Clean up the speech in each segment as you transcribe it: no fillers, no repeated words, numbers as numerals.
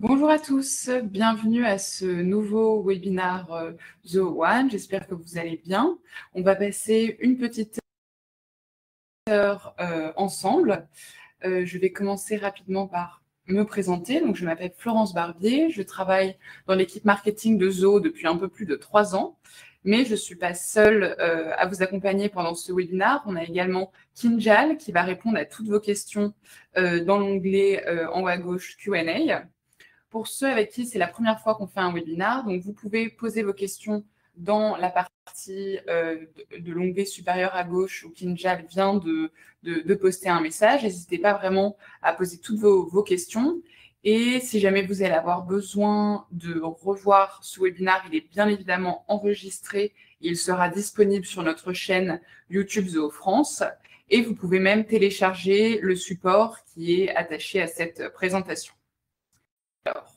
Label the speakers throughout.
Speaker 1: Bonjour à tous, bienvenue à ce nouveau webinaire Zoho One. J'espère que vous allez bien. On va passer une petite heure ensemble. Je vais commencer rapidement par me présenter. Donc, je m'appelle Florence Barbier, je travaille dans l'équipe marketing de Zoho depuis un peu plus de 3 ans. Mais je ne suis pas seule à vous accompagner pendant ce webinaire. On a également Kinjal qui va répondre à toutes vos questions dans l'onglet en haut à gauche Q&A. Pour ceux avec qui c'est la première fois qu'on fait un webinaire, donc vous pouvez poser vos questions dans la partie de l'onglet supérieur à gauche où Kinjal vient de poster un message. N'hésitez pas vraiment à poser toutes vos questions. Et si jamais vous allez avoir besoin de revoir ce webinaire, il est bien évidemment enregistré. Il sera disponible sur notre chaîne YouTube Zoho France. Et vous pouvez même télécharger le support qui est attaché à cette présentation. Alors,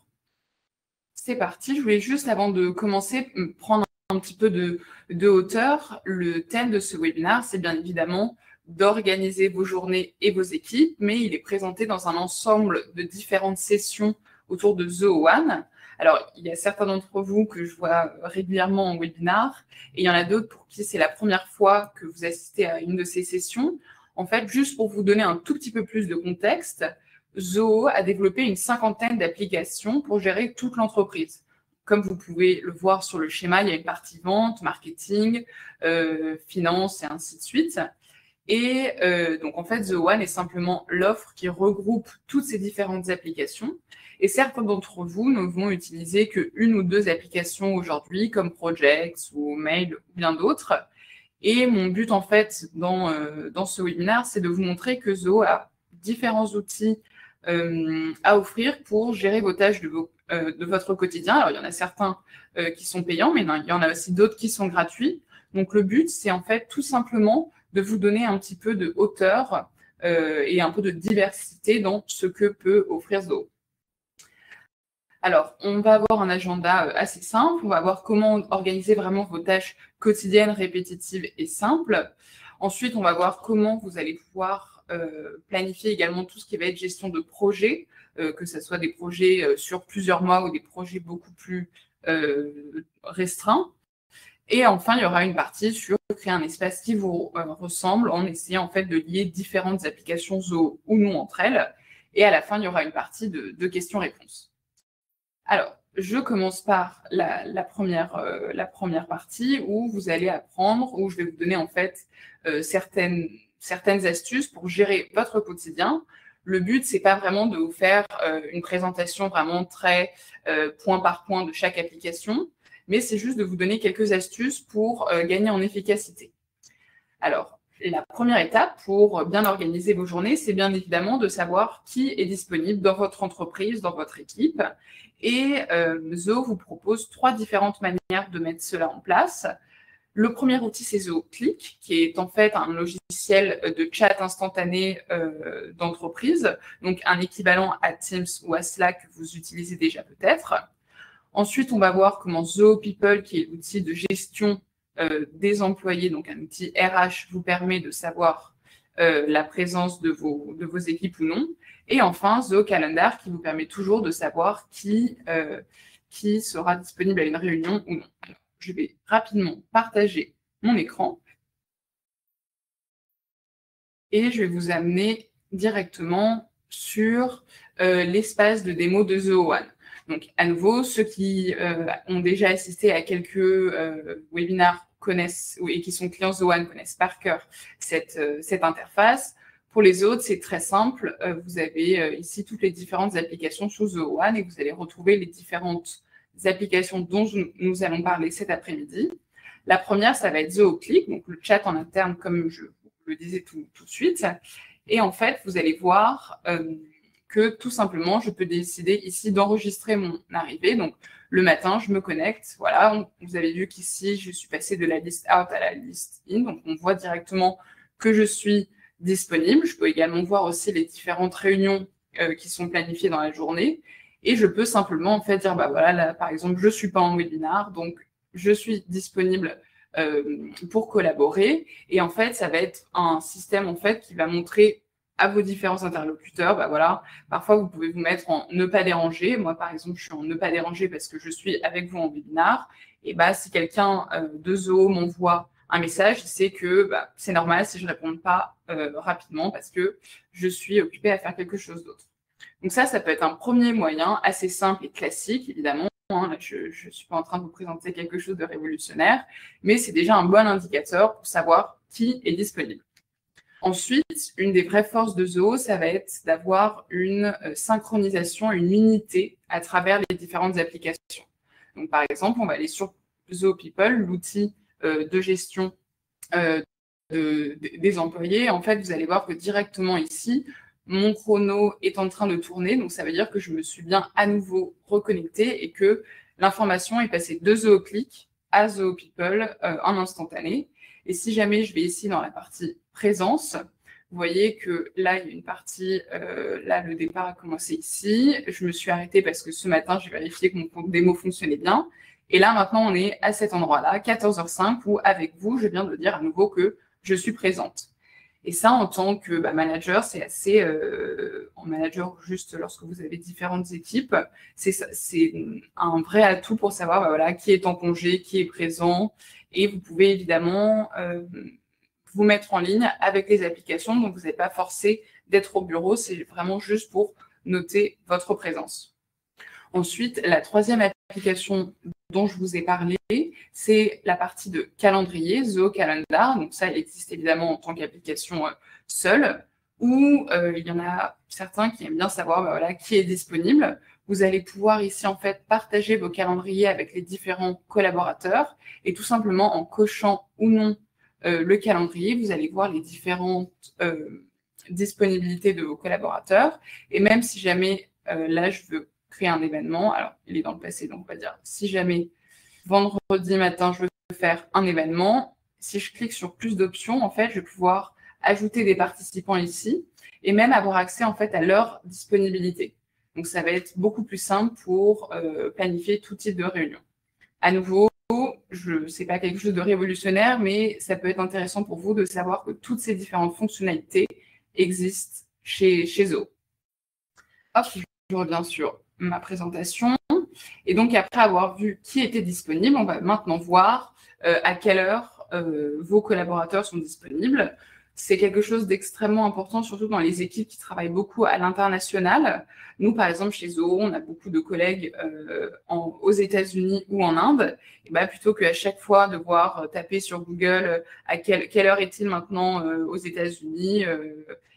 Speaker 1: c'est parti. Je voulais juste, avant de commencer, prendre un petit peu de hauteur. Le thème de ce webinaire, c'est bien évidemment d'organiser vos journées et vos équipes, mais il est présenté dans un ensemble de différentes sessions autour de Zoho One. Alors, il y a certains d'entre vous que je vois régulièrement en webinaire, et il y en a d'autres pour qui c'est la première fois que vous assistez à une de ces sessions. En fait, juste pour vous donner un tout petit peu plus de contexte, Zoho a développé une 50aine d'applications pour gérer toute l'entreprise. Comme vous pouvez le voir sur le schéma, il y a une partie vente, marketing, finance et ainsi de suite. Et donc, en fait, Zoho One est simplement l'offre qui regroupe toutes ces différentes applications. Et certains d'entre vous ne vont utiliser qu'une ou deux applications aujourd'hui, comme Projects ou Mail ou bien d'autres. Et mon but, en fait, dans ce webinaire, c'est de vous montrer que Zoho a différents outils à offrir pour gérer vos tâches de votre quotidien. Alors, il y en a certains qui sont payants, mais il y en a aussi d'autres qui sont gratuits. Donc, le but, c'est en fait tout simplement de vous donner un petit peu de hauteur et un peu de diversité dans ce que peut offrir Zoho. Alors, on va avoir un agenda assez simple. On va voir comment organiser vraiment vos tâches quotidiennes, répétitives et simples. Ensuite, on va voir comment vous allez pouvoir planifier également tout ce qui va être gestion de projets, que ce soit des projets sur plusieurs mois ou des projets beaucoup plus restreints. Et enfin, il y aura une partie sur créer un espace qui vous ressemble en essayant en fait de lier différentes applications Zoho ou non entre elles. Et à la fin, il y aura une partie de questions-réponses. Alors, je commence par la première partie où vous allez apprendre, où je vais vous donner en fait certaines astuces pour gérer votre quotidien. Le but, c'est pas vraiment de vous faire une présentation vraiment très point par point de chaque application, mais c'est juste de vous donner quelques astuces pour gagner en efficacité. Alors, la première étape pour bien organiser vos journées, c'est bien évidemment de savoir qui est disponible dans votre entreprise, dans votre équipe. Et Zoho vous propose 3 différentes manières de mettre cela en place. Le premier outil, c'est Zoho Click, qui est en fait un logiciel de chat instantané d'entreprise, donc un équivalent à Teams ou à Slack que vous utilisez déjà peut-être. Ensuite, on va voir comment Zoho People, qui est l'outil de gestion des employés, donc un outil RH, vous permet de savoir la présence de vos équipes ou non. Et enfin, Zoho Calendar, qui vous permet toujours de savoir qui sera disponible à une réunion ou non. Alors, je vais rapidement partager mon écran et je vais vous amener directement sur l'espace de démo de Zoho One. Donc, à nouveau, ceux qui ont déjà assisté à quelques webinaires connaissent et qui sont clients Zoho One connaissent par cœur cette interface. Pour les autres, c'est très simple. Vous avez ici toutes les différentes applications sous Zoho One et vous allez retrouver les différentes applications dont nous allons parler cet après-midi. La première, ça va être Zoho Click, donc le chat en interne, comme je le disais tout de suite. Et en fait, vous allez voir que tout simplement, je peux décider ici d'enregistrer mon arrivée. Donc, le matin, je me connecte. Voilà, vous avez vu qu'ici, je suis passée de la liste out à la liste in. Donc, on voit directement que je suis disponible. Je peux également voir aussi les différentes réunions qui sont planifiées dans la journée. Et je peux simplement en fait dire, bah voilà, là, par exemple, je ne suis pas en webinaire, donc je suis disponible pour collaborer. Et en fait, ça va être un système en fait qui va montrer à vos différents interlocuteurs, bah voilà, parfois vous pouvez vous mettre en ne pas déranger. Moi, par exemple, je suis en ne pas déranger parce que je suis avec vous en webinar. Et bah, si quelqu'un de Zoho m'envoie un message, il sait que bah, c'est normal si je ne réponds pas rapidement parce que je suis occupée à faire quelque chose d'autre. Donc ça peut être un premier moyen assez simple et classique, évidemment. Hein, je ne suis pas en train de vous présenter quelque chose de révolutionnaire, mais c'est déjà un bon indicateur pour savoir qui est disponible. Ensuite, une des vraies forces de Zoho, ça va être d'avoir une synchronisation, une unité à travers les différentes applications. Donc, par exemple, on va aller sur Zoho People, l'outil de gestion des employés. En fait, vous allez voir que directement ici, mon chrono est en train de tourner. Donc, ça veut dire que je me suis bien à nouveau reconnectée et que l'information est passée de Zoho Click à Zoho People en instantané. Et si jamais je vais ici dans la partie présence, vous voyez que là, il y a une partie, là, le départ a commencé ici. Je me suis arrêtée parce que ce matin, j'ai vérifié que mon compte démo fonctionnait bien. Et là, maintenant, on est à cet endroit-là, 14h05, où avec vous, je viens de dire à nouveau que je suis présente. Et ça, en tant que manager, c'est assez, en manager juste lorsque vous avez différentes équipes, c'est un vrai atout pour savoir voilà, qui est en congé, qui est présent. Et vous pouvez évidemment vous mettre en ligne avec les applications. Donc, vous n'êtes pas forcé d'être au bureau. C'est vraiment juste pour noter votre présence. Ensuite, la troisième application dont je vous ai parlé, c'est la partie de calendrier, Zoho Calendar. Donc ça, elle existe évidemment en tant qu'application seule, où il y en a certains qui aiment bien savoir voilà, qui est disponible. Vous allez pouvoir ici, en fait, partager vos calendriers avec les différents collaborateurs et tout simplement en cochant ou non le calendrier, vous allez voir les différentes disponibilités de vos collaborateurs. Et même si jamais, là, je veux créer un événement, alors il est dans le passé, donc on va dire, si jamais vendredi matin, je veux faire un événement, si je clique sur plus d'options, en fait, je vais pouvoir ajouter des participants ici et même avoir accès, en fait, à leur disponibilité. Donc, ça va être beaucoup plus simple pour planifier tout type de réunion. À nouveau, ce n'est pas quelque chose de révolutionnaire, mais ça peut être intéressant pour vous de savoir que toutes ces différentes fonctionnalités existent chez Zoho. Hop, je reviens sur ma présentation. Et donc, après avoir vu qui était disponible, on va maintenant voir à quelle heure vos collaborateurs sont disponibles. C'est quelque chose d'extrêmement important, surtout dans les équipes qui travaillent beaucoup à l'international. Nous, par exemple, chez Zoho, on a beaucoup de collègues aux États-Unis ou en Inde. Et plutôt qu'à chaque fois devoir taper sur Google à quelle heure est-il maintenant aux États-Unis,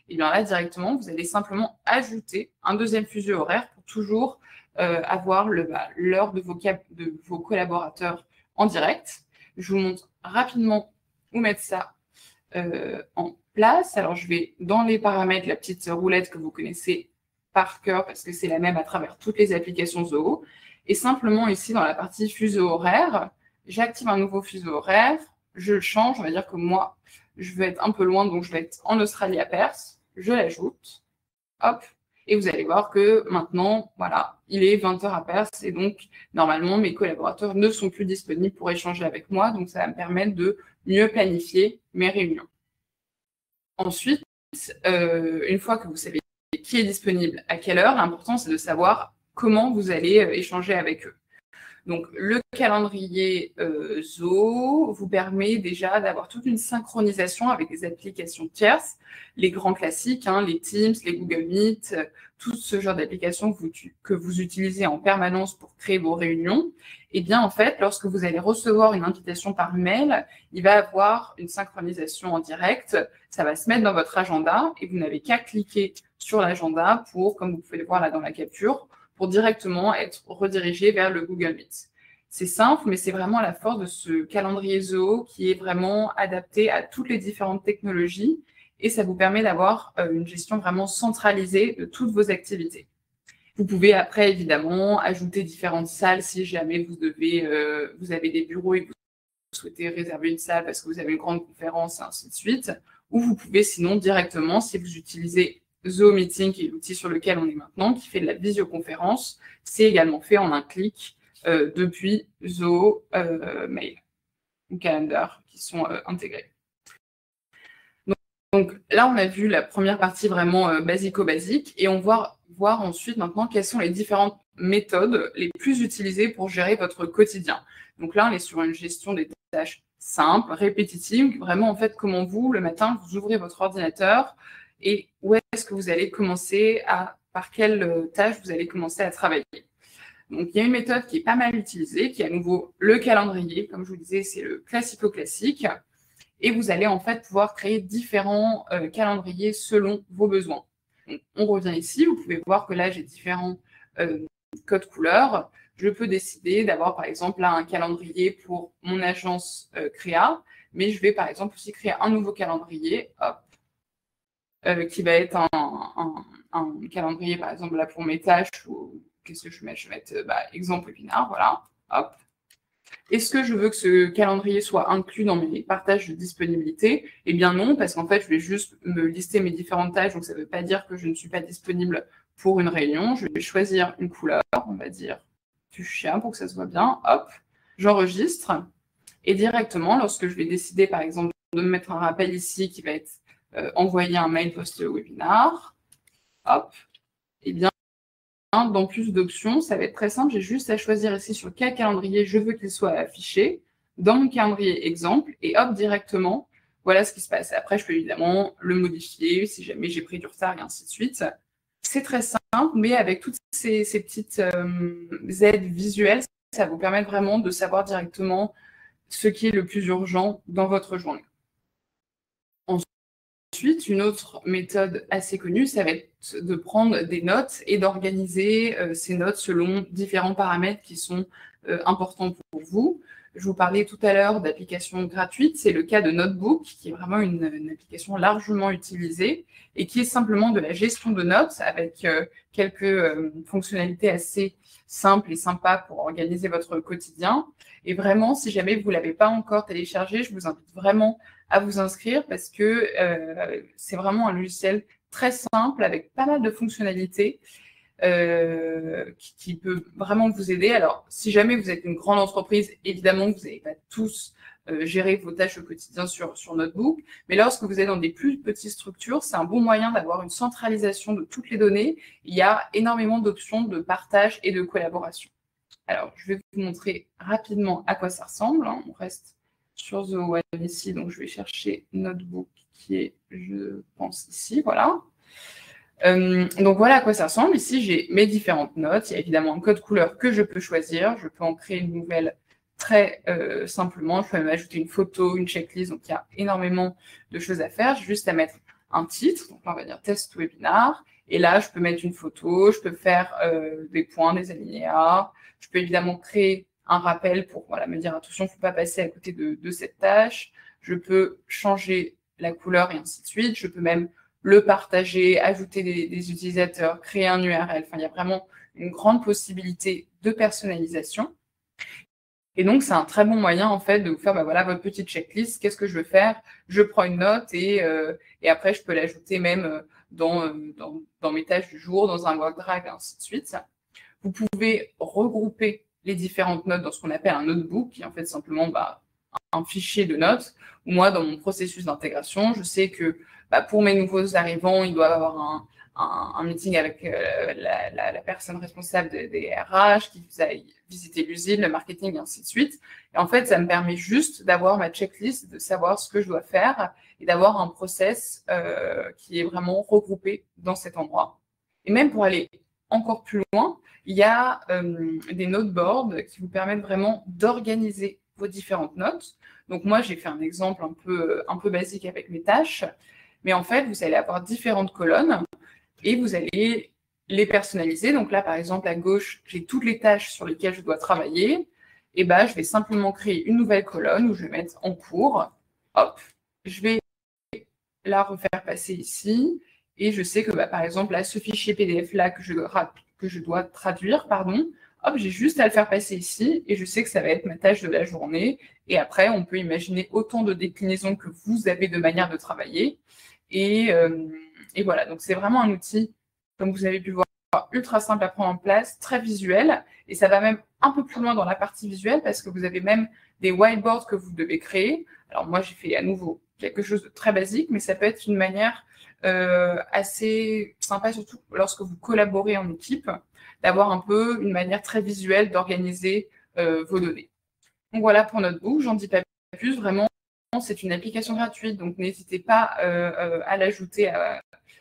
Speaker 1: et bien là, directement, vous allez simplement ajouter un deuxième fuseau horaire pour toujours avoir l'heure de vos collaborateurs en direct. Je vous montre rapidement où mettre ça en place. Alors, je vais dans les paramètres, la petite roulette que vous connaissez par cœur parce que c'est la même à travers toutes les applications Zoho. Et simplement ici, dans la partie fuseau horaire, j'active un nouveau fuseau horaire, je le change. On va dire que moi, je veux être un peu loin, donc je vais être en Australie à Perth. Je l'ajoute. Hop. Et vous allez voir que maintenant, voilà, il est 20h à Perth et donc, normalement, mes collaborateurs ne sont plus disponibles pour échanger avec moi. Donc, ça va me permettre de mieux planifier mes réunions. Ensuite, une fois que vous savez qui est disponible à quelle heure, l'important, c'est de savoir comment vous allez échanger avec eux. Donc, le calendrier Zoho vous permet déjà d'avoir toute une synchronisation avec des applications tierces, les grands classiques, hein, les Teams, les Google Meet, tout ce genre d'applications que vous utilisez en permanence pour créer vos réunions. Et bien, en fait, lorsque vous allez recevoir une invitation par mail, il va avoir une synchronisation en direct. Ça va se mettre dans votre agenda et vous n'avez qu'à cliquer sur l'agenda pour, comme vous pouvez le voir là dans la capture, pour directement être redirigé vers le Google Meet. C'est simple, mais c'est vraiment la force de ce calendrier Zoho qui est vraiment adapté à toutes les différentes technologies et ça vous permet d'avoir une gestion vraiment centralisée de toutes vos activités. Vous pouvez après, évidemment, ajouter différentes salles si jamais vous avez des bureaux et que vous souhaitez réserver une salle parce que vous avez une grande conférence et ainsi de suite. Ou vous pouvez sinon directement, si vous utilisez Zoho Meeting, qui est l'outil sur lequel on est maintenant, qui fait de la visioconférence, c'est également fait en un clic depuis Zoho Mail ou Calendar qui sont intégrés. Donc là, on a vu la première partie vraiment basico-basique et on va voir ensuite maintenant quelles sont les différentes méthodes les plus utilisées pour gérer votre quotidien. Donc là, on est sur une gestion des tâches simples, répétitives, vraiment en fait comment vous, le matin, vous ouvrez votre ordinateur et où est-ce que vous allez commencer par quelle tâche vous allez commencer à travailler. Donc, il y a une méthode qui est pas mal utilisée, qui est à nouveau le calendrier. Comme je vous disais, c'est le classico-classique. Et vous allez en fait pouvoir créer différents calendriers selon vos besoins. Donc, on revient ici, vous pouvez voir que là, j'ai différents codes couleurs. Je peux décider d'avoir par exemple là un calendrier pour mon agence créa, mais je vais par exemple aussi créer un nouveau calendrier, hop, qui va être un calendrier par exemple là pour mes tâches, ou qu'est-ce que je vais mettre? Je vais mettre exemple webinaire, voilà, hop. Est-ce que je veux que ce calendrier soit inclus dans mes partages de disponibilité? Eh bien non, parce qu'en fait, je vais juste me lister mes différentes tâches, donc ça ne veut pas dire que je ne suis pas disponible pour une réunion. Je vais choisir une couleur, on va dire fuchsia pour que ça se voit bien, hop, j'enregistre. Et directement, lorsque je vais décider, par exemple, de me mettre un rappel ici qui va être envoyer un mail post-webinar, hop, eh bien, dans plus d'options, ça va être très simple. J'ai juste à choisir ici sur quel calendrier je veux qu'il soit affiché dans mon calendrier exemple et hop, directement, voilà ce qui se passe. Après, je peux évidemment le modifier si jamais j'ai pris du retard et ainsi de suite. C'est très simple, mais avec toutes ces petites aides visuelles, ça vous permet vraiment de savoir directement ce qui est le plus urgent dans votre journée. Ensuite, une autre méthode assez connue, ça va être de prendre des notes et d'organiser ces notes selon différents paramètres qui sont importants pour vous. Je vous parlais tout à l'heure d'applications gratuites. C'est le cas de Notebook, qui est vraiment une application largement utilisée et qui est simplement de la gestion de notes avec quelques fonctionnalités assez simples et sympas pour organiser votre quotidien. Et vraiment, si jamais vous ne l'avez pas encore téléchargé, je vous invite vraiment à vous inscrire parce que c'est vraiment un logiciel très simple avec pas mal de fonctionnalités qui peut vraiment vous aider. Alors, si jamais vous êtes une grande entreprise, évidemment, vous n'allez pas tous gérer vos tâches au quotidien sur Notebook, mais lorsque vous êtes dans des plus petites structures, c'est un bon moyen d'avoir une centralisation de toutes les données. Il y a énormément d'options de partage et de collaboration. Alors, je vais vous montrer rapidement à quoi ça ressemble. On reste sur The One ici, donc je vais chercher Notebook qui est, je pense, ici, voilà. Donc voilà à quoi ça ressemble. Ici, j'ai mes différentes notes. Il y a évidemment un code couleur que je peux choisir. Je peux en créer une nouvelle très simplement. Je peux même ajouter une photo, une checklist. Donc il y a énormément de choses à faire. J'ai juste à mettre un titre. Donc là, on va dire test webinar. Et là, je peux mettre une photo. Je peux faire des points, des alinéas. Je peux évidemment créer un rappel pour me dire attention, il ne faut pas passer à côté de cette tâche. Je peux changer la couleur et ainsi de suite. Je peux même le partager, ajouter des utilisateurs, créer un URL. Enfin, il y a vraiment une grande possibilité de personnalisation. Et donc, c'est un très bon moyen, en fait, de vous faire voilà, votre petite checklist. Qu'est-ce que je veux faire? Je prends une note et après, je peux l'ajouter même dans mes tâches du jour, dans un OneDrive et ainsi de suite. Vous pouvez regrouper les différentes notes dans ce qu'on appelle un notebook, qui est en fait simplement un fichier de notes. Moi, dans mon processus d'intégration, je sais que pour mes nouveaux arrivants, ils doivent avoir un meeting avec la personne responsable des RH, qui aille visiter l'usine, le marketing, et ainsi de suite. Et en fait, ça me permet juste d'avoir ma checklist, de savoir ce que je dois faire et d'avoir un process qui est vraiment regroupé dans cet endroit. Et même pour aller encore plus loin, il y a des noteboards qui vous permettent vraiment d'organiser vos différentes notes. Donc moi, j'ai fait un exemple un peu basique avec mes tâches, mais en fait, vous allez avoir différentes colonnes et vous allez les personnaliser. Donc là, par exemple, à gauche, j'ai toutes les tâches sur lesquelles je dois travailler. Et je vais simplement créer une nouvelle colonne où je vais mettre en cours. Hop, je vais la refaire passer ici. Et je sais que, par exemple, là, ce fichier PDF-là que je dois traduire, hop, j'ai juste à le faire passer ici et je sais que ça va être ma tâche de la journée. Et après, on peut imaginer autant de déclinaisons que vous avez de manière de travailler. Et voilà, donc c'est vraiment un outil, comme vous avez pu voir, ultra simple à prendre en place, très visuel. Et ça va même un peu plus loin dans la partie visuelle parce que vous avez même des whiteboards que vous devez créer. Alors moi, j'ai fait à nouveau quelque chose de très basique, mais ça peut être une manière assez sympa, surtout lorsque vous collaborez en équipe, d'avoir un peu une manière très visuelle d'organiser vos données. Donc voilà pour Notebook, j'en dis pas plus, vraiment, c'est une application gratuite, donc n'hésitez pas à l'ajouter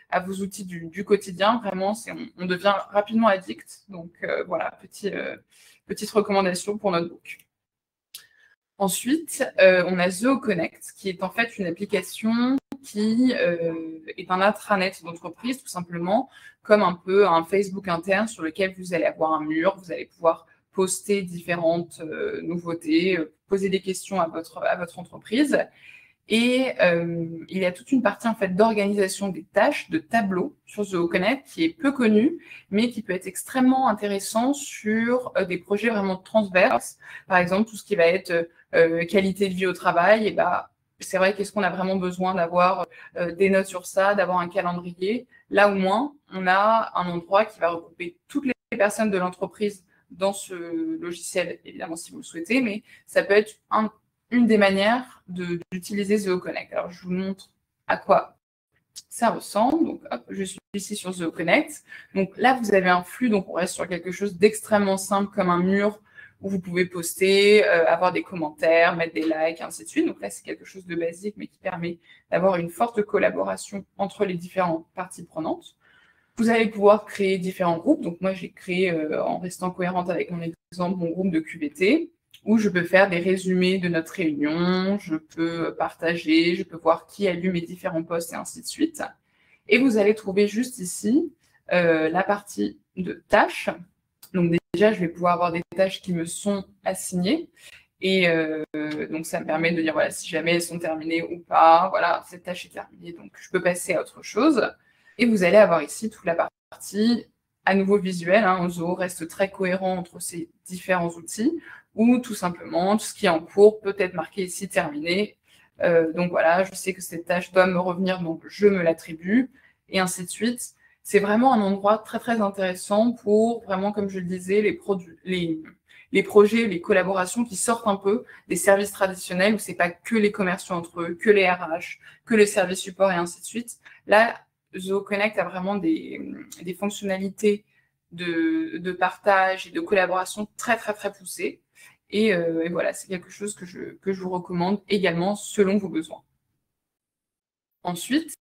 Speaker 1: à vos outils du quotidien. Vraiment, on devient rapidement addict. Donc voilà, petite recommandation pour Notebook. Ensuite, on a ZooConnect, qui est en fait une application qui est un intranet d'entreprise, tout simplement, comme un peu un Facebook interne sur lequel vous allez avoir un mur, vous allez pouvoir poster différentes nouveautés, poser des questions à votre entreprise. Et il y a toute une partie en fait d'organisation des tâches, de tableaux sur ZooConnect qui est peu connue, mais qui peut être extrêmement intéressant sur des projets vraiment transverses. Par exemple, tout ce qui va être qualité de vie au travail, et c'est vrai qu'est-ce qu'on a vraiment besoin d'avoir des notes sur ça, d'avoir un calendrier. Là au moins, on a un endroit qui va regrouper toutes les personnes de l'entreprise dans ce logiciel, évidemment si vous le souhaitez, mais ça peut être une des manières d'utiliser ZooConnect. Alors, je vous montre à quoi ça ressemble. Donc, hop, je suis ici sur ZooConnect. Donc là, vous avez un flux, donc on reste sur quelque chose d'extrêmement simple comme un mur où vous pouvez poster, avoir des commentaires, mettre des likes, ainsi de suite. Donc là, c'est quelque chose de basique, mais qui permet d'avoir une forte collaboration entre les différentes parties prenantes. Vous allez pouvoir créer différents groupes. Donc moi, j'ai créé, en restant cohérente avec mon exemple, mon groupe de QVT, où je peux faire des résumés de notre réunion, je peux partager, je peux voir qui a lu mes différents posts et ainsi de suite. Et vous allez trouver juste ici la partie de tâches. Donc déjà, je vais pouvoir avoir des tâches qui me sont assignées. Et donc, ça me permet de dire, voilà, si jamais elles sont terminées ou pas, voilà, cette tâche est terminée, donc je peux passer à autre chose. Et vous allez avoir ici toute la partie, à nouveau visuelle, hein, Zoho reste très cohérent entre ces différents outils, ou tout simplement, tout ce qui est en cours peut être marqué ici terminé. Donc voilà, je sais que cette tâche doit me revenir, donc je me l'attribue, et ainsi de suite. C'est vraiment un endroit très, très intéressant pour, vraiment, comme je le disais, les projets, les collaborations qui sortent un peu des services traditionnels où c'est pas que les commerciaux entre eux, que les RH, que le service support et ainsi de suite. Là, ZooConnect a vraiment des fonctionnalités de partage et de collaboration très, très, très poussées. Et voilà, c'est quelque chose que je vous recommande également selon vos besoins. Ensuite,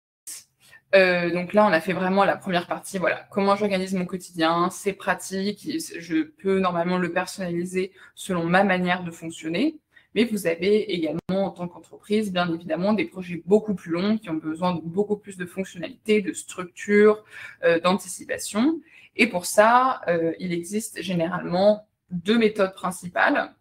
Speaker 1: donc là, on a fait vraiment la première partie, voilà, comment j'organise mon quotidien, c'est pratique, je peux normalement le personnaliser selon ma manière de fonctionner, mais vous avez également, en tant qu'entreprise, bien évidemment, des projets beaucoup plus longs qui ont besoin de beaucoup plus de fonctionnalités, de structure, d'anticipation. Et pour ça, il existe généralement 2 méthodes principales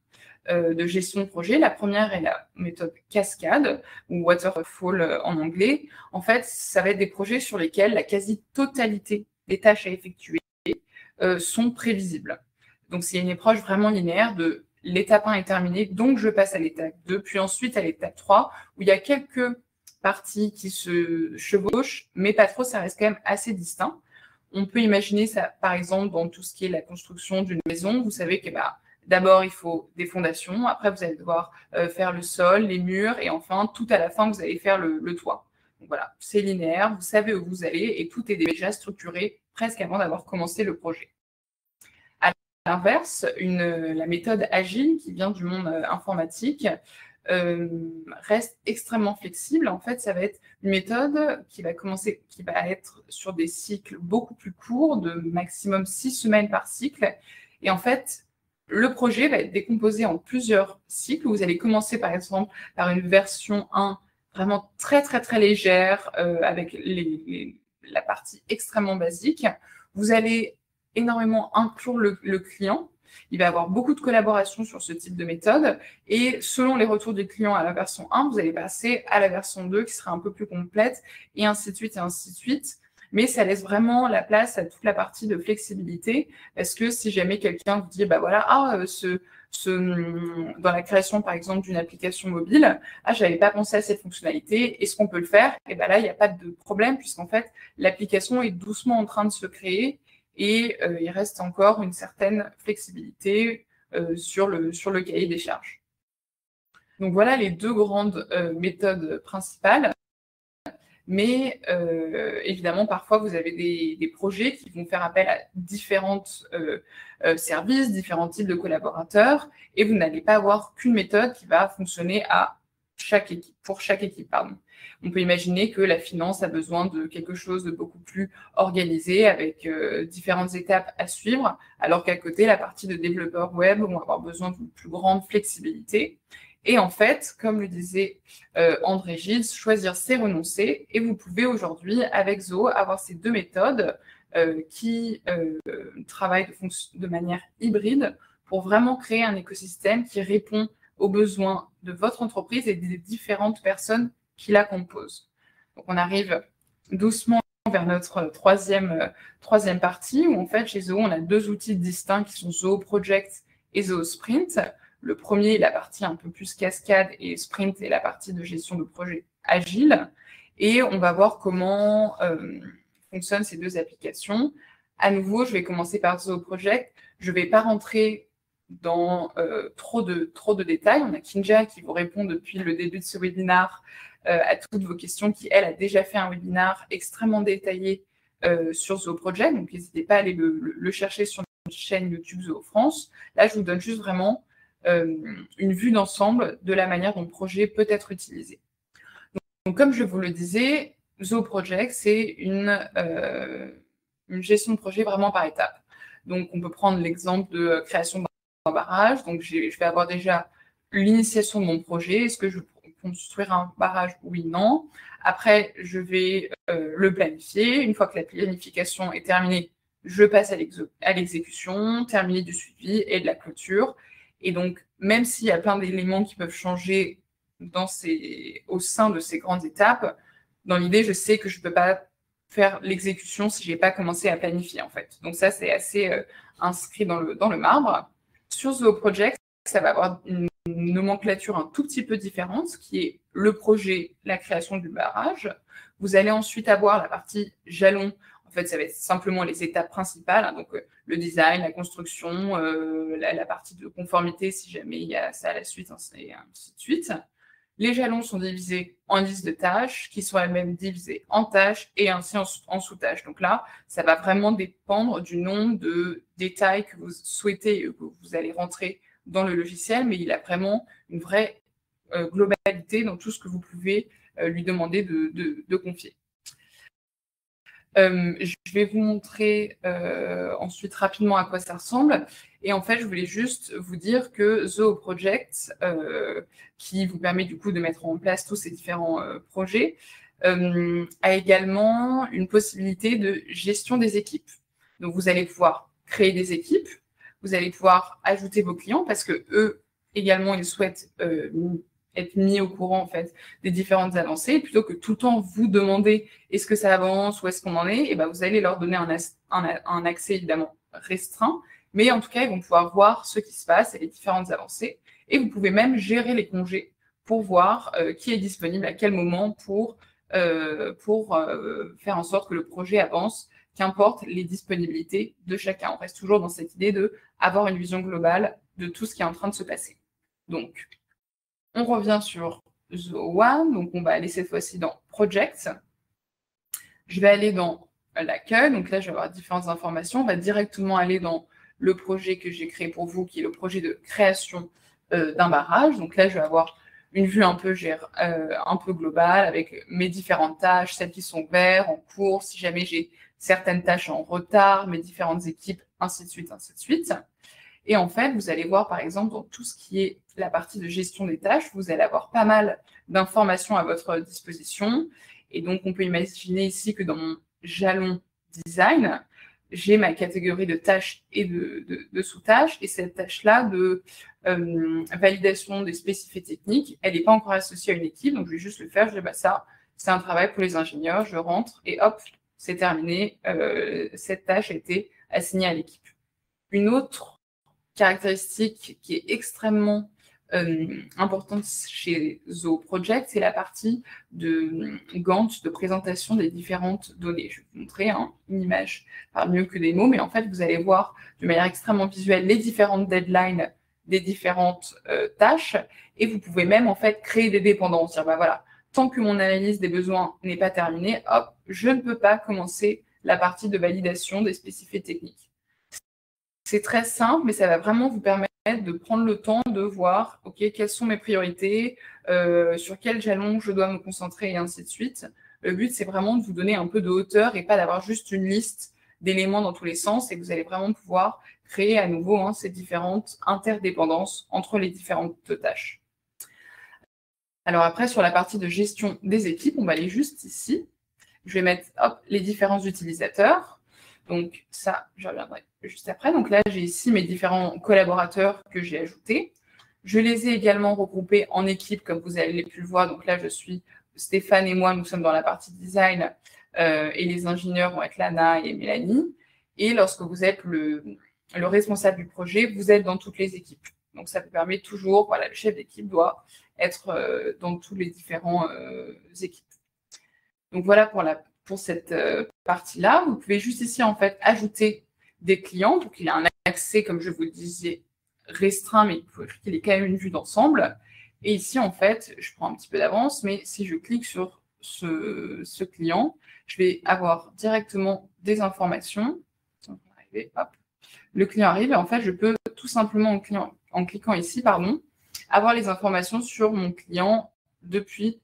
Speaker 1: de gestion de projet. La première est la méthode cascade, ou waterfall en anglais. En fait, ça va être des projets sur lesquels la quasi-totalité des tâches à effectuer sont prévisibles. Donc, c'est une approche vraiment linéaire de l'étape 1 est terminée, donc je passe à l'étape 2, puis ensuite à l'étape 3, où il y a quelques parties qui se chevauchent, mais pas trop, ça reste quand même assez distinct. On peut imaginer ça, par exemple, dans tout ce qui est la construction d'une maison. Vous savez que d'abord, il faut des fondations. Après, vous allez devoir faire le sol, les murs. Et enfin, tout à la fin, vous allez faire le toit. Donc voilà, c'est linéaire. Vous savez où vous allez et tout est déjà structuré presque avant d'avoir commencé le projet. À l'inverse, la méthode agile qui vient du monde informatique reste extrêmement flexible. En fait, ça va être une méthode qui va être sur des cycles beaucoup plus courts, de maximum 6 semaines par cycle. Et en fait, le projet va être décomposé en plusieurs cycles. Vous allez commencer, par exemple, par une version 1 vraiment très, très, très légère avec la partie extrêmement basique. Vous allez énormément inclure le client. Il va y avoir beaucoup de collaboration sur ce type de méthode. Et selon les retours du client à la version 1, vous allez passer à la version 2 qui sera un peu plus complète, et ainsi de suite, et ainsi de suite. Mais ça laisse vraiment la place à toute la partie de flexibilité, parce que si jamais quelqu'un vous dit, voilà, dans la création, par exemple, d'une application mobile, je n'avais pas pensé à cette fonctionnalité, est-ce qu'on peut le faire? Et là, il n'y a pas de problème, puisqu'en fait, l'application est doucement en train de se créer, et il reste encore une certaine flexibilité sur le cahier des charges. Donc voilà les deux grandes méthodes principales. Mais évidemment, parfois, vous avez des projets qui vont faire appel à différents services, différents types de collaborateurs, et vous n'allez pas avoir qu'une méthode qui va fonctionner pour chaque équipe. Pardon. On peut imaginer que la finance a besoin de quelque chose de beaucoup plus organisé, avec différentes étapes à suivre, alors qu'à côté, la partie de développeur web vont avoir besoin d'une plus grande flexibilité. Et en fait, comme le disait André Gilles, choisir c'est renoncer. Et vous pouvez aujourd'hui, avec Zoho, avoir ces deux méthodes qui travaillent de manière hybride pour vraiment créer un écosystème qui répond aux besoins de votre entreprise et des différentes personnes qui la composent. Donc, on arrive doucement vers notre troisième partie, où en fait, chez Zoho, on a deux outils distincts qui sont Zoho Project et Zoho Sprint. Le premier est la partie un peu plus cascade et sprint est la partie de gestion de projet agile. Et on va voir comment fonctionnent ces deux applications. À nouveau, je vais commencer par Zoho Project. Je ne vais pas rentrer dans trop de détails. On a Kinja qui vous répond depuis le début de ce webinaire à toutes vos questions, qui, elle, a déjà fait un webinaire extrêmement détaillé sur Zoho Project. Donc, n'hésitez pas à aller le chercher sur notre chaîne YouTube Zoho France. Là, je vous donne juste vraiment une vue d'ensemble de la manière dont le projet peut être utilisé. Donc, comme je vous le disais, Zoho Project, c'est une gestion de projet vraiment par étapes. Donc, on peut prendre l'exemple de création d'un barrage. Donc, je vais avoir déjà l'initiation de mon projet. Est-ce que je veux construire un barrage? Oui, non. Après, je vais le planifier. Une fois que la planification est terminée, je passe à l'exécution, terminer du suivi et de la clôture. Et donc, même s'il y a plein d'éléments qui peuvent changer au sein de ces grandes étapes, dans l'idée, je sais que je ne peux pas faire l'exécution si je n'ai pas commencé à planifier, en fait. Donc ça, c'est assez inscrit dans le marbre. Sur Zoho Project, ça va avoir une nomenclature un tout petit peu différente, qui est le projet, la création du barrage. Vous allez ensuite avoir la partie jalon. En fait, ça va être simplement les étapes principales, hein, donc le design, la construction, la partie de conformité, si jamais il y a ça à la suite, hein, et ainsi de suite. Les jalons sont divisés en listes de tâches, qui sont elles-mêmes divisées en tâches et ainsi en sous-tâches. Donc là, ça va vraiment dépendre du nombre de détails que vous souhaitez, que vous allez rentrer dans le logiciel, mais il a vraiment une vraie globalité dans tout ce que vous pouvez lui demander de confier. Je vais vous montrer ensuite rapidement à quoi ça ressemble. Et en fait, je voulais juste vous dire que Zoho Project, qui vous permet du coup de mettre en place tous ces différents projets, a également une possibilité de gestion des équipes. Donc, vous allez pouvoir créer des équipes, vous allez pouvoir ajouter vos clients parce que eux également, ils souhaitent être mis au courant en fait des différentes avancées, plutôt que tout le temps vous demander est-ce que ça avance, où est-ce qu'on en est, et ben vous allez leur donner un accès évidemment restreint, mais en tout cas ils vont pouvoir voir ce qui se passe et les différentes avancées, et vous pouvez même gérer les congés pour voir qui est disponible à quel moment pour faire en sorte que le projet avance, qu'importe les disponibilités de chacun. On reste toujours dans cette idée de avoir une vision globale de tout ce qui est en train de se passer. Donc, on revient sur Zoho One, donc on va aller cette fois-ci dans Project. Je vais aller dans l'accueil, donc là je vais avoir différentes informations. On va directement aller dans le projet que j'ai créé pour vous, qui est le projet de création d'un barrage. Donc là je vais avoir une vue un peu globale avec mes différentes tâches, celles qui sont vertes, en cours, si jamais j'ai certaines tâches en retard, mes différentes équipes, ainsi de suite, ainsi de suite. Et en fait, vous allez voir, par exemple, dans tout ce qui est la partie de gestion des tâches, vous allez avoir pas mal d'informations à votre disposition. Et donc, on peut imaginer ici que dans mon jalon design, j'ai ma catégorie de tâches et de sous-tâches. Et cette tâche-là de validation des spécificités techniques, elle n'est pas encore associée à une équipe. Donc, je vais juste le faire. Je dis, bah, ça, c'est un travail pour les ingénieurs. Je rentre et hop, c'est terminé. Cette tâche a été assignée à l'équipe. Une autre caractéristique qui est extrêmement importante chez Zoho Project, c'est la partie de Gantt, de présentation des différentes données. Je vais vous montrer une image, parle mieux que des mots, mais en fait, vous allez voir de manière extrêmement visuelle les différentes deadlines des différentes tâches et vous pouvez même en fait créer des dépendances. Dire, bah voilà, tant que mon analyse des besoins n'est pas terminée, hop, je ne peux pas commencer la partie de validation des spécificités techniques. C'est très simple, mais ça va vraiment vous permettre de prendre le temps de voir, OK, quelles sont mes priorités, sur quel jalon je dois me concentrer et ainsi de suite. Le but, c'est vraiment de vous donner un peu de hauteur et pas d'avoir juste une liste d'éléments dans tous les sens et que vous allez vraiment pouvoir créer à nouveau ces différentes interdépendances entre les différentes tâches. Alors après, sur la partie de gestion des équipes, on va aller juste ici. Je vais mettre les différents utilisateurs. Donc ça, je reviendrai juste après. Donc là, j'ai ici mes différents collaborateurs que j'ai ajoutés. Je les ai également regroupés en équipes, comme vous avez pu le voir. Donc là, je suis Stéphane et moi, nous sommes dans la partie design et les ingénieurs vont être Lana et Mélanie. Et lorsque vous êtes le responsable du projet, vous êtes dans toutes les équipes. Donc ça vous permet toujours, voilà, le chef d'équipe doit être dans tous les différents équipes. Donc voilà pour cette partie-là. Vous pouvez juste ici, en fait, ajouter des clients pour qu'il ait un accès, comme je vous le disais, restreint, mais il faut qu'il ait quand même une vue d'ensemble. Et ici, en fait, je prends un petit peu d'avance, mais si je clique sur ce client, je vais avoir directement des informations. Hop. Le client arrive et en fait, je peux tout simplement, en cliquant ici, avoir les informations sur mon client depuis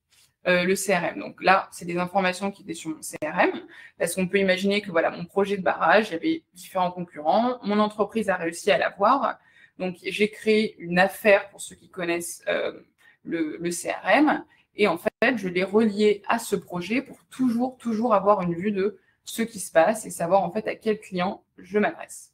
Speaker 1: le CRM. Donc là, c'est des informations qui étaient sur mon CRM, parce qu'on peut imaginer que voilà, mon projet de barrage, il y avait différents concurrents, mon entreprise a réussi à l'avoir, donc j'ai créé une affaire pour ceux qui connaissent le CRM, et en fait, je l'ai relié à ce projet pour toujours avoir une vue de ce qui se passe et savoir en fait à quel client je m'adresse.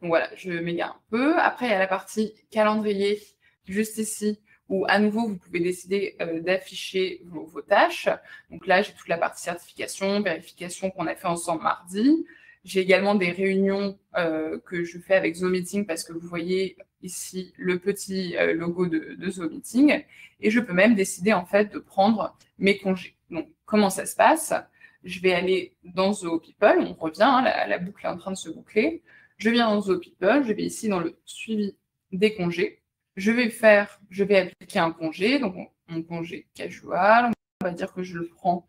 Speaker 1: Donc voilà, je m'égare un peu. Après, il y a la partie calendrier, juste ici, où à nouveau, vous pouvez décider d'afficher vos tâches. Donc là, j'ai toute la partie certification, vérification qu'on a fait ensemble mardi. J'ai également des réunions que je fais avec ZoMeeting parce que vous voyez ici le petit logo de ZoMeeting. Et je peux même décider en fait de prendre mes congés. Donc, comment ça se passe? Je vais aller dans ZoPeople, on revient, la boucle est en train de se boucler. Je viens dans ZoPeople, je vais ici dans le suivi des congés. Je vais appliquer un congé, donc mon congé casual. On va dire que je le prends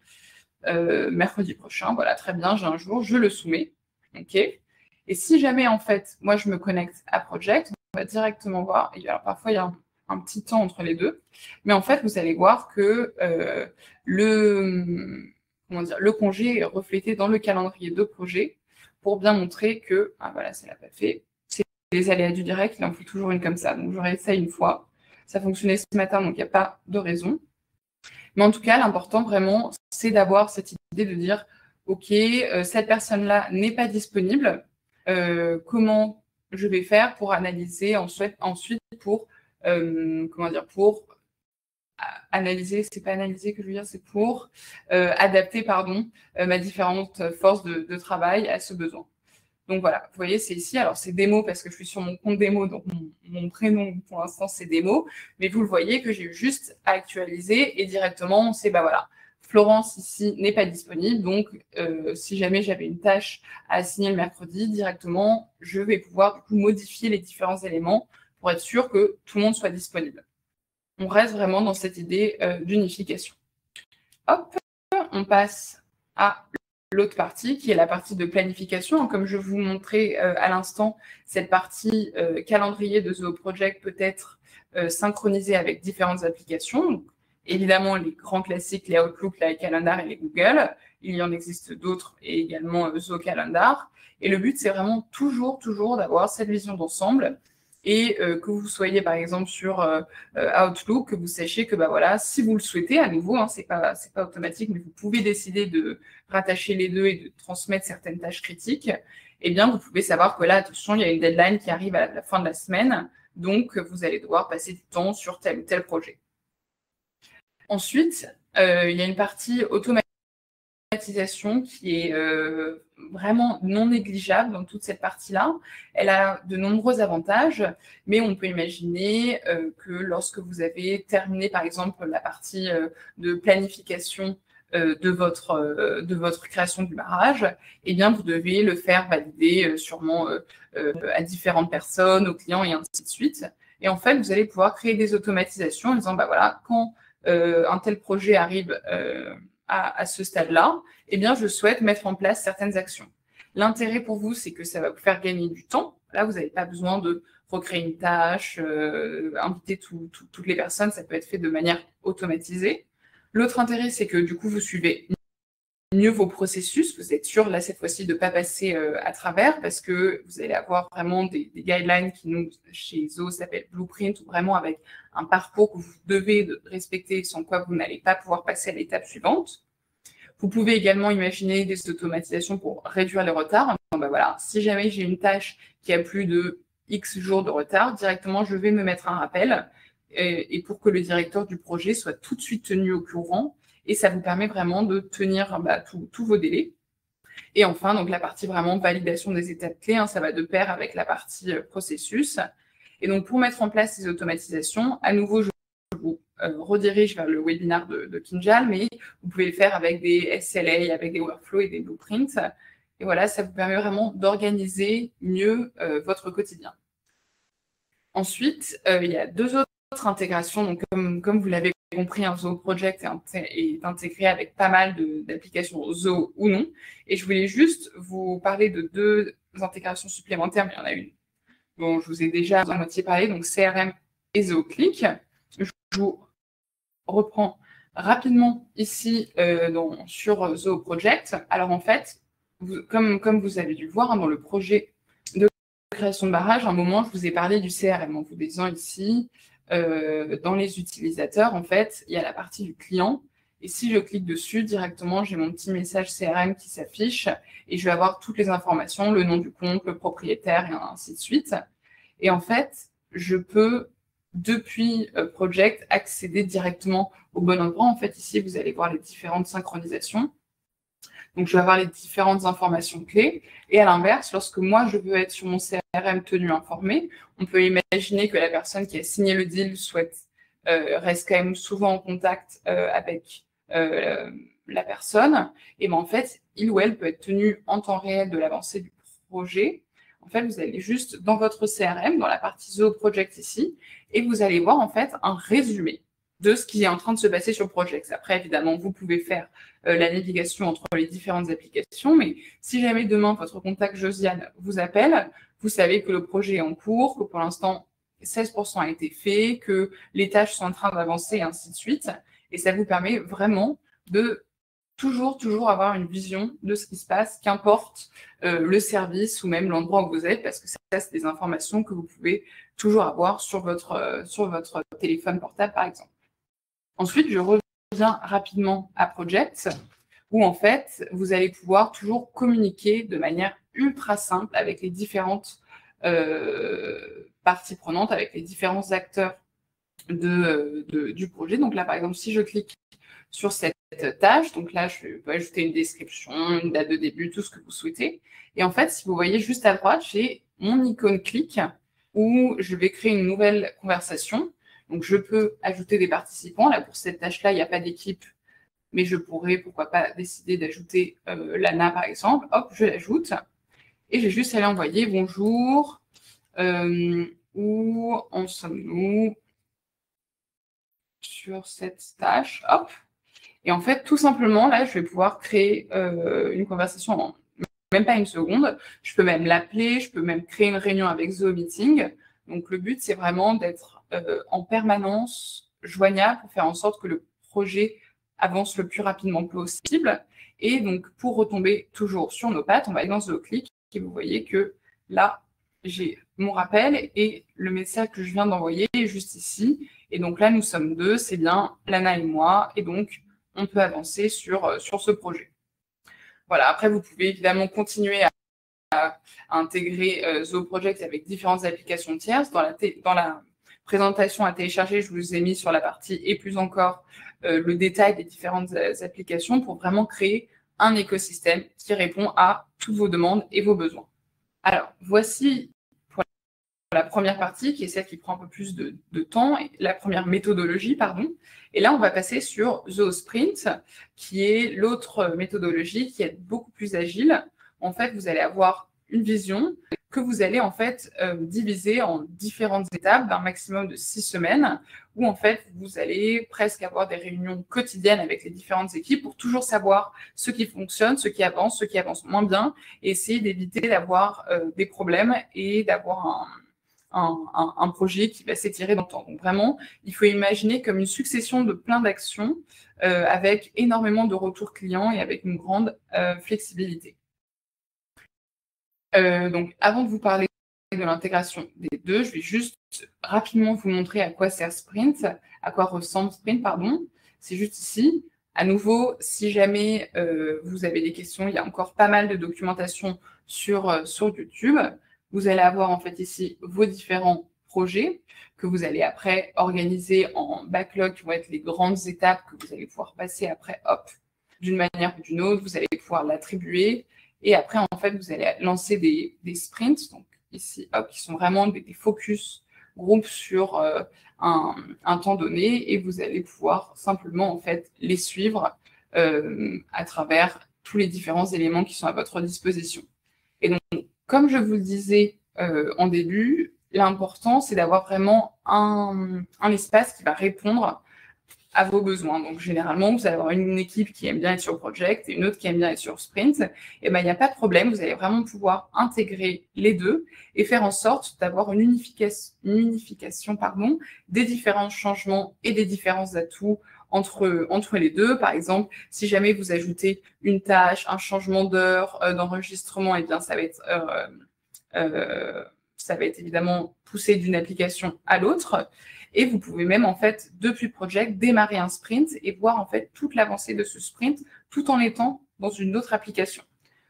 Speaker 1: mercredi prochain. Voilà, très bien, j'ai un jour, je le soumets. OK. Et si jamais, en fait, moi, je me connecte à Project, on va directement voir. Et alors, parfois, il y a un petit temps entre les deux. Mais en fait, vous allez voir que le congé est reflété dans le calendrier de projet pour bien montrer que, voilà, ça ne l'a pas fait. C'est les aléas du direct, il en faut toujours une comme ça. Donc, je réessaye une fois. Ça fonctionnait ce matin, donc il n'y a pas de raison. Mais en tout cas, l'important vraiment, c'est d'avoir cette idée de dire, OK, cette personne-là n'est pas disponible. Comment je vais faire pour analyser ensuite pour analyser, c'est pas analyser que je veux dire, c'est pour adapter, ma différente force de travail à ce besoin. Donc voilà, vous voyez, c'est ici. Alors, c'est démo parce que je suis sur mon compte démo, donc mon prénom, pour l'instant, c'est démo. Mais vous le voyez que j'ai eu juste à actualiser et directement, c'est, voilà, Florence ici n'est pas disponible. Donc, si jamais j'avais une tâche à assigner le mercredi, directement, je vais pouvoir du coup modifier les différents éléments pour être sûr que tout le monde soit disponible. On reste vraiment dans cette idée d'unification. Hop, on passe à l'autre partie, qui est la partie de planification. Comme je vous montrais à l'instant, cette partie calendrier de ZooProject peut être synchronisée avec différentes applications. Donc, évidemment, les grands classiques, les Outlook, les Calendar et les Google. Il y en existe d'autres et également ZooCalendar. Et le but, c'est vraiment toujours d'avoir cette vision d'ensemble. Et que vous soyez, par exemple, sur Outlook, que vous sachiez que, voilà, si vous le souhaitez, à nouveau, c'est pas automatique, mais vous pouvez décider de rattacher les deux et de transmettre certaines tâches critiques, eh bien, vous pouvez savoir que là, attention, il y a une deadline qui arrive à la fin de la semaine, donc vous allez devoir passer du temps sur tel ou tel projet. Ensuite, il y a une partie automatisation qui est vraiment non négligeable dans toute cette partie-là. Elle a de nombreux avantages, mais on peut imaginer que lorsque vous avez terminé, par exemple, la partie de planification de votre création du barrage, eh bien, vous devez le faire valider sûrement à différentes personnes, aux clients et ainsi de suite. Et en fait, vous allez pouvoir créer des automatisations en disant, bah voilà, quand un tel projet arrive à ce stade-là, eh bien, je souhaite mettre en place certaines actions. L'intérêt pour vous, c'est que ça va vous faire gagner du temps. Là, vous n'avez pas besoin de recréer une tâche, inviter toutes les personnes, ça peut être fait de manière automatisée. L'autre intérêt, c'est que du coup, vous suivez mieux vos processus. Vous êtes sûr, là, cette fois-ci, de ne pas passer à travers parce que vous allez avoir vraiment des guidelines qui, nous, chez Zoho, s'appellent Blueprint, vraiment avec un parcours que vous devez respecter, sans quoi vous n'allez pas pouvoir passer à l'étape suivante. Vous pouvez également imaginer des automatisations pour réduire les retards. Donc, bah voilà, si jamais j'ai une tâche qui a plus de X jours de retard, directement, je vais me mettre un rappel et pour que le directeur du projet soit tout de suite tenu au courant. Et ça vous permet vraiment de tenir tous vos délais. Et enfin, donc la partie vraiment validation des étapes clés, ça va de pair avec la partie processus. Et donc, pour mettre en place ces automatisations, à nouveau, je vous redirige vers le webinaire de Kinjal, mais vous pouvez le faire avec des SLA, avec des workflows et des blueprints. Et voilà, ça vous permet vraiment d'organiser mieux votre quotidien. Ensuite, il y a deux autres intégrations. Donc, comme vous l'avez compris, un Zoho Project est intégré avec pas mal d'applications Zoho ou non. Et je voulais juste vous parler de deux intégrations supplémentaires, mais il y en a une dont je vous ai déjà à moitié parlé, donc CRM et Zoho Click. Je vous reprends rapidement ici sur Zoho Project. Alors en fait, comme vous avez dû le voir dans le projet de création de barrage, à un moment, je vous ai parlé du CRM en vous disant ici, dans les utilisateurs, en fait, il y a la partie du client. Et si je clique dessus, directement, j'ai mon petit message CRM qui s'affiche et je vais avoir toutes les informations, le nom du compte, le propriétaire et ainsi de suite. Et en fait, je peux, depuis Project, accéder directement au bon endroit. En fait, ici, vous allez voir les différentes synchronisations. Donc, je vais avoir les différentes informations clés. Et à l'inverse, lorsque moi, je veux être sur mon CRM tenu informé, on peut imaginer que la personne qui a signé le deal reste quand même souvent en contact avec la personne. Et en fait, il ou elle peut être tenu en temps réel de l'avancée du projet. En fait, vous allez juste dans votre CRM, dans la partie Zoho Project ici, et vous allez voir en fait un résumé de ce qui est en train de se passer sur Project. Après, évidemment, vous pouvez faire la navigation entre les différentes applications, mais si jamais demain, votre contact Josiane vous appelle, vous savez que le projet est en cours, que pour l'instant, 16% a été fait, que les tâches sont en train d'avancer, et ainsi de suite. Et ça vous permet vraiment de toujours avoir une vision de ce qui se passe, qu'importe le service ou même l'endroit où vous êtes, parce que ça, c'est des informations que vous pouvez toujours avoir sur votre téléphone portable, par exemple. Ensuite, je reviens rapidement à Project, où en fait, vous allez pouvoir toujours communiquer de manière ultra simple avec les différentes parties prenantes, avec les différents acteurs du projet. Donc là, par exemple, si je clique sur cette tâche, donc là, je peux ajouter une description, une date de début, tout ce que vous souhaitez. Et en fait, si vous voyez juste à droite, j'ai mon icône clic où je vais créer une nouvelle conversation. Donc, je peux ajouter des participants. Là, pour cette tâche-là, il n'y a pas d'équipe, mais je pourrais, pourquoi pas, décider d'ajouter Lana, par exemple. Hop, je l'ajoute. Et j'ai juste à aller envoyer « Bonjour, où en sommes-nous sur cette tâche ?» Hop. Et en fait, tout simplement, là, je vais pouvoir créer une conversation en même pas une seconde. Je peux même l'appeler, je peux même créer une réunion avec Zoho Meeting. Donc, le but, c'est vraiment d'être en permanence joignable pour faire en sorte que le projet avance le plus rapidement possible. Et donc, pour retomber toujours sur nos pattes, on va aller dans Zoho Click et vous voyez que là, j'ai mon rappel et le message que je viens d'envoyer est juste ici. Et donc là, nous sommes deux, c'est bien Lana et moi. Et donc, on peut avancer sur ce projet. Voilà, après, vous pouvez évidemment continuer à intégrer Zoho Project avec différentes applications tierces. Dans la présentation à télécharger, je vous ai mis sur la partie et plus encore le détail des différentes applications pour vraiment créer un écosystème qui répond à toutes vos demandes et vos besoins. Alors, voici la première partie, qui est celle qui prend un peu plus de temps, la première méthodologie, pardon. Et là, on va passer sur Zoosprint, qui est l'autre méthodologie qui est beaucoup plus agile. En fait, vous allez avoir une vision que vous allez en fait diviser en différentes étapes d'un maximum de 6 semaines, où en fait, vous allez presque avoir des réunions quotidiennes avec les différentes équipes pour toujours savoir ce qui fonctionne, ce qui avance moins bien, et essayer d'éviter d'avoir des problèmes et d'avoir un projet qui va s'étirer dans le temps. Donc vraiment, il faut imaginer comme une succession de plein d'actions avec énormément de retours clients et avec une grande flexibilité. Donc avant de vous parler de l'intégration des deux, je vais juste rapidement vous montrer à quoi sert Sprint, à quoi ressemble Sprint, pardon. C'est juste ici. À nouveau, si jamais vous avez des questions, il y a encore pas mal de documentation sur YouTube. Vous allez avoir en fait ici vos différents projets que vous allez après organiser en backlog, qui vont être les grandes étapes que vous allez pouvoir passer après, hop, d'une manière ou d'une autre. Vous allez pouvoir l'attribuer. Et après, en fait, vous allez lancer des sprints, donc ici, hop, qui sont vraiment des focus groupes sur un temps donné, et vous allez pouvoir simplement, en fait, les suivre à travers tous les différents éléments qui sont à votre disposition. Et donc, comme je vous le disais en début, l'important, c'est d'avoir vraiment un espace qui va répondre à vos besoins. Donc, généralement, vous allez avoir une équipe qui aime bien être sur Project et une autre qui aime bien être sur Sprint. Et ben, il n'y a pas de problème. Vous allez vraiment pouvoir intégrer les deux et faire en sorte d'avoir une unification des différents changements et des différents atouts entre les deux. Par exemple, si jamais vous ajoutez une tâche, un changement d'heure d'enregistrement, et bien, ça va être évidemment poussé d'une application à l'autre. Et vous pouvez même, en fait, depuis Project, démarrer un sprint et voir, en fait, toute l'avancée de ce sprint tout en étant dans une autre application.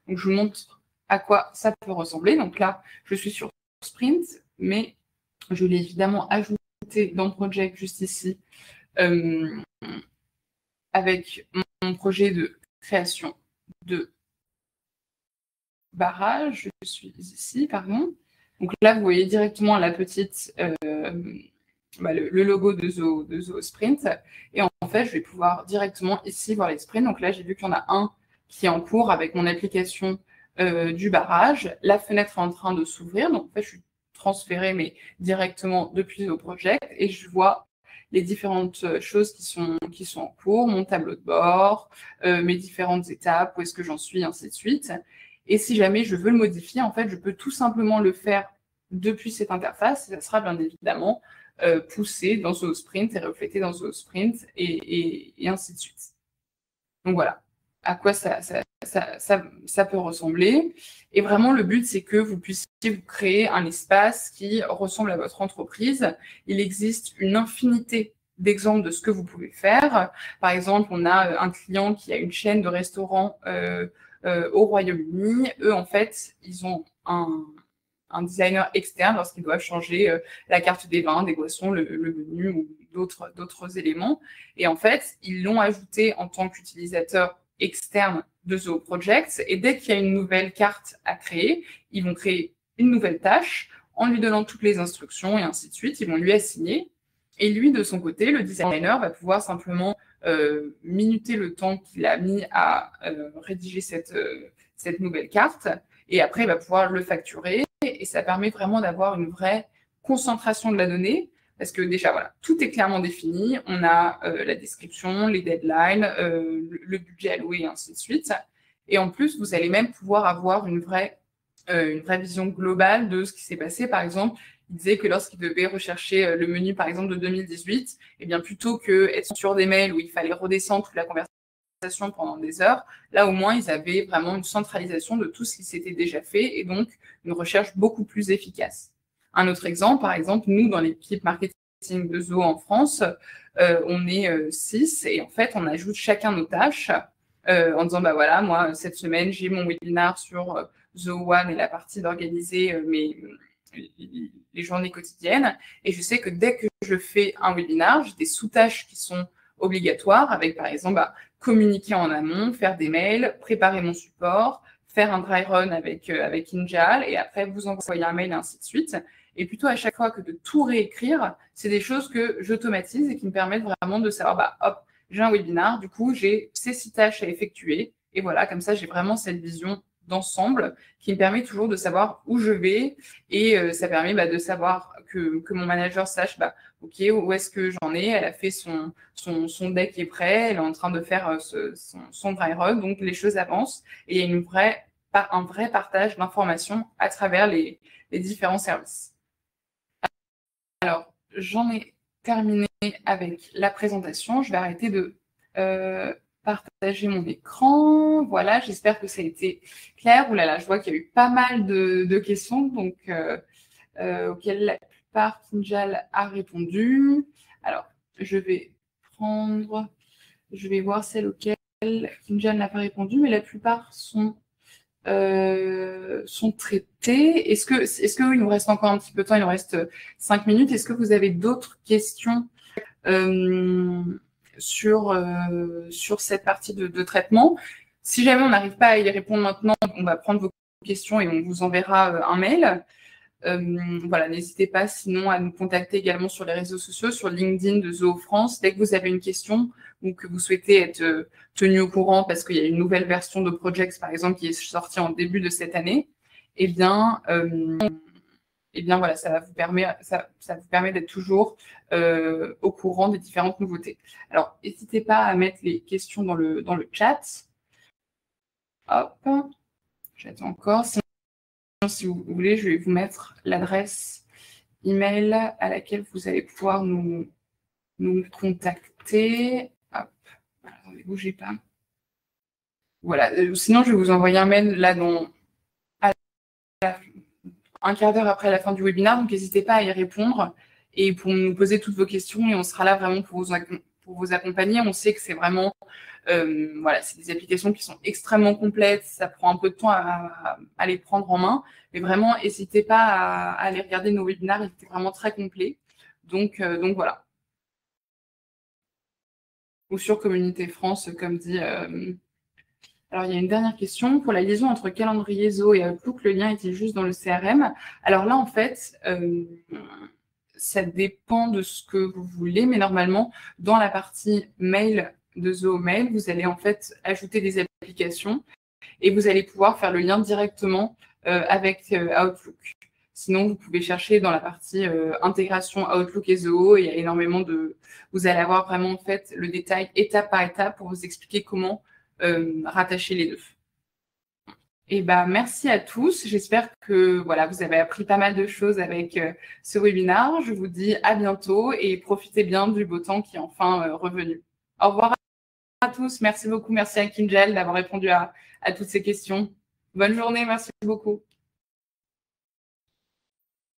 Speaker 1: Donc, je vous montre à quoi ça peut ressembler. Donc là, je suis sur Sprint, mais je l'ai évidemment ajouté dans Project juste ici avec mon projet de création de barrage. Je suis ici, pardon. Donc là, vous voyez directement la petite... le logo de Zoosprint. Et en fait, je vais pouvoir directement ici voir les sprints. Donc là, j'ai vu qu'il y en a un qui est en cours avec mon application du barrage. La fenêtre est en train de s'ouvrir. Donc en fait, je suis transférée, mais directement depuis Zoproject. Et je vois les différentes choses qui sont en cours, mon tableau de bord, mes différentes étapes, où est-ce que j'en suis, ainsi de suite. Et si jamais je veux le modifier, en fait, je peux tout simplement le faire depuis cette interface. Et ça sera bien évidemment poussé dans Zoosprint et reflété dans Zoosprint et ainsi de suite. Donc voilà, à quoi ça peut ressembler. Et vraiment, le but, c'est que vous puissiez vous créer un espace qui ressemble à votre entreprise. Il existe une infinité d'exemples de ce que vous pouvez faire. Par exemple, on a un client qui a une chaîne de restaurants au Royaume-Uni. Eux, en fait, ils ont un designer externe lorsqu'ils doivent changer la carte des vins, des boissons, le menu ou d'autres éléments. Et en fait, ils l'ont ajouté en tant qu'utilisateur externe de Zoproject. Et dès qu'il y a une nouvelle carte à créer, ils vont créer une nouvelle tâche en lui donnant toutes les instructions et ainsi de suite. Ils vont lui assigner. Et lui, de son côté, le designer va pouvoir simplement minuter le temps qu'il a mis à rédiger cette nouvelle carte. Et après, il va pouvoir le facturer. Et ça permet vraiment d'avoir une vraie concentration de la donnée, parce que déjà, voilà, tout est clairement défini. On a la description, les deadlines, le budget alloué, et ainsi de suite. Et en plus, vous allez même pouvoir avoir une vraie vision globale de ce qui s'est passé. Par exemple, il disait que lorsqu'il devait rechercher le menu, par exemple, de 2018, eh bien, plutôt qu'être sur des mails où il fallait redescendre toute la conversation pendant des heures, là au moins ils avaient vraiment une centralisation de tout ce qui s'était déjà fait et donc une recherche beaucoup plus efficace. Un autre exemple, par exemple, nous dans l'équipe marketing de Zo en France, on est 6 et en fait on ajoute chacun nos tâches en disant bah voilà, moi cette semaine j'ai mon webinar sur Zo One et la partie d'organiser les journées quotidiennes et je sais que dès que je fais un webinar, j'ai des sous-tâches qui sont obligatoires avec par exemple communiquer en amont, faire des mails, préparer mon support, faire un dry run avec Kinjal et après vous envoyer un mail et ainsi de suite. Et plutôt à chaque fois que de tout réécrire, c'est des choses que j'automatise et qui me permettent vraiment de savoir, bah, hop, j'ai un webinar, du coup, j'ai ces 6 tâches à effectuer. Et voilà, comme ça, j'ai vraiment cette vision d'ensemble qui me permet toujours de savoir où je vais. Et ça permet de savoir que mon manager sache, bah, OK, où est-ce que j'en ai? Elle a fait son deck est prêt, elle est en train de faire son dry run, donc les choses avancent. Et il y a un vrai partage d'informations à travers les différents services. Alors, j'en ai terminé avec la présentation. Je vais arrêter de partager mon écran. Voilà, j'espère que ça a été clair. Ouh là là, je vois qu'il y a eu pas mal de questions, donc auxquelles la plupart Kinjal a répondu. Alors, je vais voir celles auxquelles Kinjal n'a pas répondu, mais la plupart sont traités. Est-ce que il nous reste encore un petit peu de temps? Il nous reste 5 minutes. Est-ce que vous avez d'autres questions sur cette partie de traitement? Si jamais on n'arrive pas à y répondre maintenant, on va prendre vos questions et on vous enverra un mail. Voilà, n'hésitez pas sinon à nous contacter également sur les réseaux sociaux, sur LinkedIn de Zoho France. Dès que vous avez une question ou que vous souhaitez être tenu au courant parce qu'il y a une nouvelle version de Projects, par exemple, qui est sortie en début de cette année, eh bien voilà, ça vous permet d'être toujours au courant des différentes nouveautés. Alors, n'hésitez pas à mettre les questions dans le chat. Hop, j'attends encore. Si vous voulez, je vais vous mettre l'adresse email à laquelle vous allez pouvoir nous contacter. Hop, ne bougez pas. Voilà, sinon je vais vous envoyer un mail là un quart d'heure après la fin du webinaire, donc n'hésitez pas à y répondre et pour nous poser toutes vos questions et on sera là vraiment pour vous accompagner. On sait que c'est vraiment voilà, c'est des applications qui sont extrêmement complètes, ça prend un peu de temps à les prendre en main, mais vraiment, n'hésitez pas à aller regarder nos webinaires, ils étaient vraiment très complets. Donc voilà. Ou sur Communauté France, comme dit. Alors, il y a une dernière question. Pour la liaison entre calendrier Zoho et Outlook, le lien est-il juste dans le CRM? Alors là, en fait, ça dépend de ce que vous voulez, mais normalement, dans la partie mail de Zoho Mail, vous allez en fait ajouter des applications et vous allez pouvoir faire le lien directement avec Outlook. Sinon, vous pouvez chercher dans la partie intégration Outlook et Zoho. Il y a énormément vous allez avoir vraiment en fait le détail étape par étape pour vous expliquer comment rattacher les deux. Et merci à tous. J'espère que voilà, vous avez appris pas mal de choses avec ce webinaire. Je vous dis à bientôt et profitez bien du beau temps qui est enfin revenu. Au revoir à tous. Merci beaucoup. Merci à Kinjal d'avoir répondu à toutes ces questions. Bonne journée. Merci beaucoup.